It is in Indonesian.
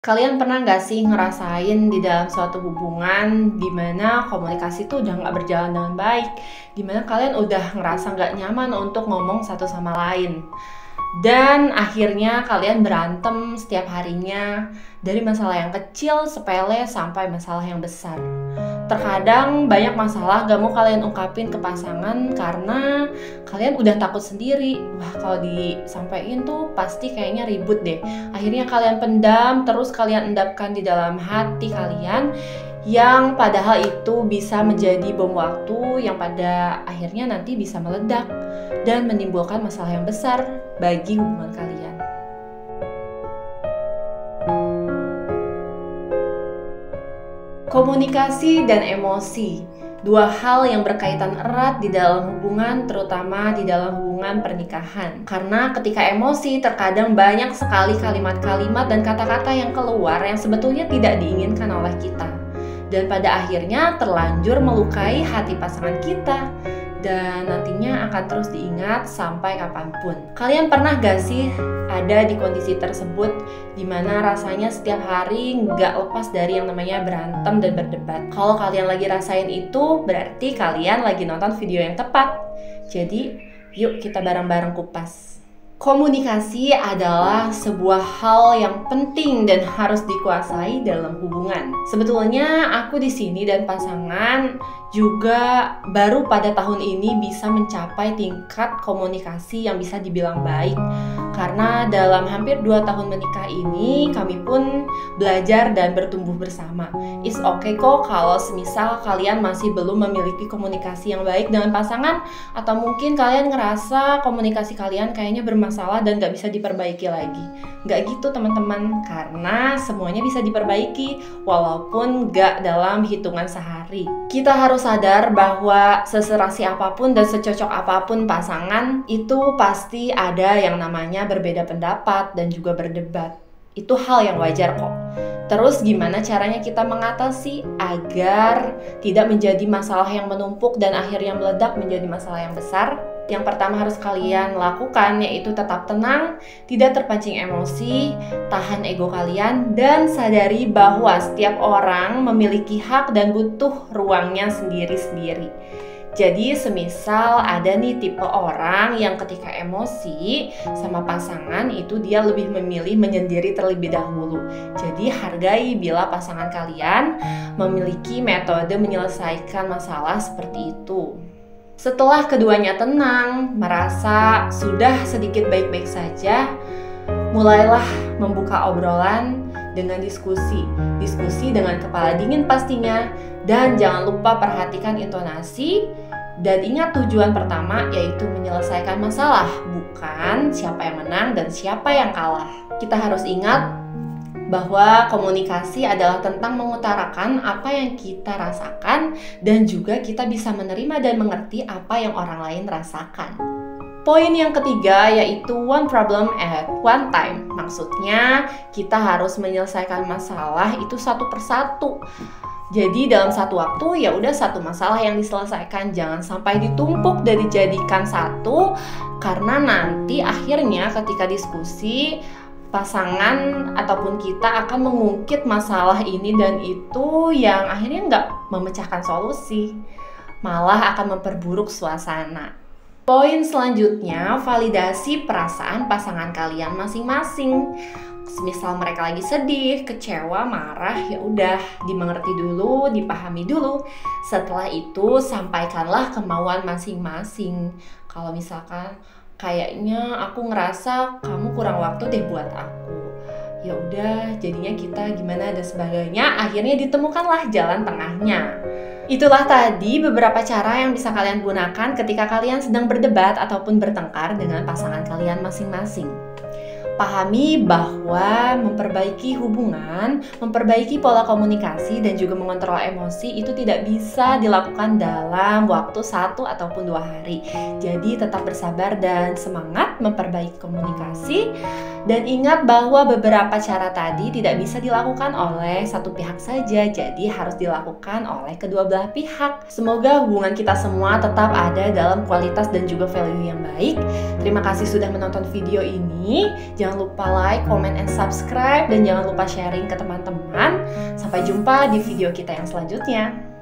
Kalian pernah nggak sih ngerasain di dalam suatu hubungan di mana komunikasi tuh udah nggak berjalan dengan baik, di mana kalian udah ngerasa nggak nyaman untuk ngomong satu sama lain, dan akhirnya kalian berantem setiap harinya dari masalah yang kecil, sepele, sampai masalah yang besar. Terkadang banyak masalah gak mau kalian ungkapin ke pasangan karena kalian udah takut sendiri. Wah, kalau disampaikan tuh pasti kayaknya ribut deh. Akhirnya kalian pendam, terus kalian endapkan di dalam hati kalian, yang padahal itu bisa menjadi bom waktu yang pada akhirnya nanti bisa meledak dan menimbulkan masalah yang besar bagi hubungan kalian. Komunikasi dan emosi, dua hal yang berkaitan erat di dalam hubungan, terutama di dalam hubungan pernikahan. Karena ketika emosi, terkadang banyak sekali kalimat-kalimat dan kata-kata yang keluar yang sebetulnya tidak diinginkan oleh kita. Dan pada akhirnya terlanjur melukai hati pasangan kita, dan nantinya akan terus diingat sampai kapanpun. Kalian pernah gak sih ada di kondisi tersebut dimana rasanya setiap hari nggak lepas dari yang namanya berantem dan berdebat? Kalau kalian lagi rasain itu, berarti kalian lagi nonton video yang tepat. Jadi, yuk kita bareng-bareng kupas. Komunikasi adalah sebuah hal yang penting dan harus dikuasai dalam hubungan. Sebetulnya aku di sini dan pasangan juga baru pada tahun ini bisa mencapai tingkat komunikasi yang bisa dibilang baik. Karena dalam hampir 2 tahun menikah ini kami pun belajar dan bertumbuh bersama. It's okay kok kalau semisal kalian masih belum memiliki komunikasi yang baik dengan pasangan, atau mungkin kalian ngerasa komunikasi kalian kayaknya bermasalah dan gak bisa diperbaiki lagi. Gak gitu teman-teman, karena semuanya bisa diperbaiki walaupun gak dalam hitungan sehari. Kita harus sadar bahwa seserasi apapun dan secocok apapun pasangan, itu pasti ada yang namanya berbeda pendapat dan juga berdebat. Itu hal yang wajar kok. Terus gimana caranya kita mengatasi agar tidak menjadi masalah yang menumpuk dan akhirnya meledak menjadi masalah yang besar? Yang pertama harus kalian lakukan yaitu tetap tenang, tidak terpancing emosi, tahan ego kalian, dan sadari bahwa setiap orang memiliki hak dan butuh ruangnya sendiri-sendiri. Jadi semisal ada nih tipe orang yang ketika emosi sama pasangan itu dia lebih memilih menyendiri terlebih dahulu. Jadi hargai bila pasangan kalian memiliki metode menyelesaikan masalah seperti itu. Setelah keduanya tenang, merasa sudah sedikit baik-baik saja, mulailah membuka obrolan dengan diskusi dengan kepala dingin pastinya, dan jangan lupa perhatikan intonasi. Dan ingat tujuan pertama yaitu menyelesaikan masalah, bukan siapa yang menang dan siapa yang kalah. Kita harus ingat bahwa komunikasi adalah tentang mengutarakan apa yang kita rasakan, dan juga kita bisa menerima dan mengerti apa yang orang lain rasakan. Poin yang ketiga yaitu one problem at one time. Maksudnya kita harus menyelesaikan masalah itu satu persatu. Jadi dalam satu waktu ya udah satu masalah yang diselesaikan, jangan sampai ditumpuk dan dijadikan satu, karena nanti akhirnya ketika diskusi pasangan ataupun kita akan mengungkit masalah ini dan itu yang akhirnya nggak memecahkan solusi, malah akan memperburuk suasana. Poin selanjutnya, validasi perasaan pasangan kalian masing-masing. Semisal mereka lagi sedih, kecewa, marah, ya udah dimengerti dulu, dipahami dulu. Setelah itu sampaikanlah kemauan masing-masing. Kalau misalkan kayaknya aku ngerasa kamu kurang waktu deh buat aku, ya udah jadinya kita gimana dan sebagainya. Akhirnya ditemukanlah jalan tengahnya. Itulah tadi beberapa cara yang bisa kalian gunakan ketika kalian sedang berdebat ataupun bertengkar dengan pasangan kalian masing-masing. Pahami bahwa memperbaiki hubungan, memperbaiki pola komunikasi, dan juga mengontrol emosi itu tidak bisa dilakukan dalam waktu 1 ataupun 2 hari. Jadi tetap bersabar dan semangat memperbaiki komunikasi. Dan ingat bahwa beberapa cara tadi tidak bisa dilakukan oleh satu pihak saja, jadi harus dilakukan oleh kedua belah pihak. Semoga hubungan kita semua tetap ada dalam kualitas dan juga value yang baik. Terima kasih sudah menonton video ini. Jangan lupa like, comment, and subscribe, dan jangan lupa sharing ke teman-teman. Sampai jumpa di video kita yang selanjutnya.